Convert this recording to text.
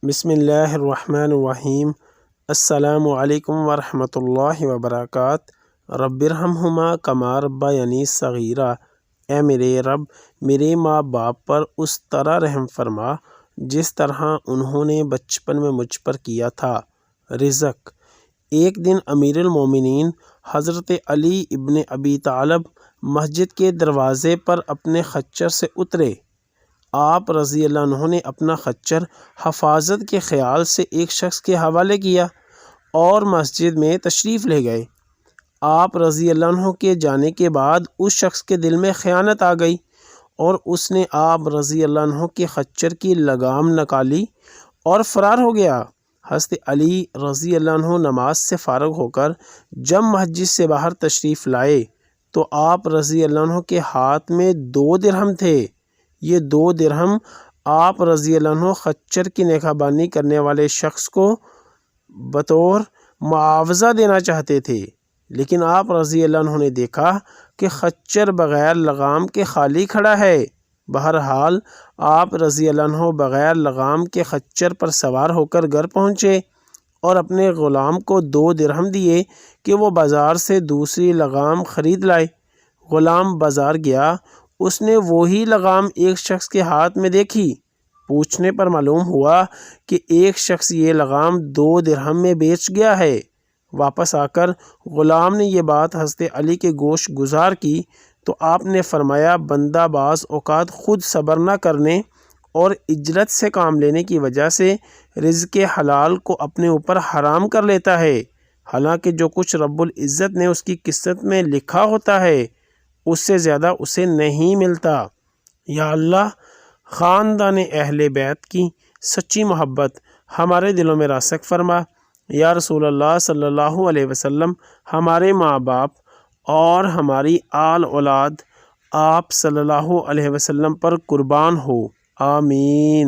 بسم اللہ الرحمن الرحیم۔ السلام علیکم ورحمۃ اللہ وبرکاتہ۔ رب ارحمہما کما ربیانی صغیرا۔ اے میرے رب، میرے ماں باپ پر اس طرح رحم فرما جس طرح انہوں نے بچپن میں مجھ پر کیا تھا۔ رزق۔ ایک دن امیر المومنین حضرت علی ابن ابی طالب مسجد کے دروازے پر اپنے خچر سے اترے۔ آپ رضی اللہ عنہ نے اپنا خچر حفاظت کے خیال سے ایک شخص کے حوالے کیا اور مسجد میں تشریف لے گئے۔ آپ رضی اللہ عنہ کے جانے کے بعد اس شخص کے دل میں خیانت آ گئی اور اس نے آپ رضی اللہ عنہ کے خچر کی لگام نکالی اور فرار ہو گیا۔ حضرت علی رضی اللہ عنہ نماز سے فارغ ہو کر جب مسجد سے باہر تشریف لائے تو آپ رضی اللہ عنہ کے ہاتھ میں 2 درہم تھے۔ یہ 2 درہم آپ رضی اللہ عنہ خچر کی نگہبانی کرنے والے شخص کو بطور معاوضہ دینا چاہتے تھے، لیکن آپ رضی اللہ عنہ نے دیکھا کہ خچر بغیر لگام کے خالی کھڑا ہے۔ بہرحال آپ رضی اللہ عنہ بغیر لگام کے خچر پر سوار ہو کر گھر پہنچے اور اپنے غلام کو 2 درہم دیے کہ وہ بازار سے دوسری لگام خرید لائے۔ غلام بازار گیا، اس نے وہی لگام ایک شخص کے ہاتھ میں دیکھی۔ پوچھنے پر معلوم ہوا کہ ایک شخص یہ لگام 2 درہم میں بیچ گیا ہے۔ واپس آ کر غلام نے یہ بات حضرت علی کے گوش گزار کی تو آپ نے فرمایا، بندہ بعض اوقات خود صبر نہ کرنے اور عجلت سے کام لینے کی وجہ سے رزق حلال کو اپنے اوپر حرام کر لیتا ہے، حالانکہ جو کچھ رب العزت نے اس کی قسمت میں لکھا ہوتا ہے اس سے زیادہ اسے نہیں ملتا۔ یا اللہ، خاندان اہل بیت کی سچی محبت ہمارے دلوں میں راسخ فرما۔ یا رسول اللہ صلی اللہ علیہ وسلم، ہمارے ماں باپ اور ہماری آل اولاد آپ صلی اللہ علیہ وسلم پر قربان ہو، آمین۔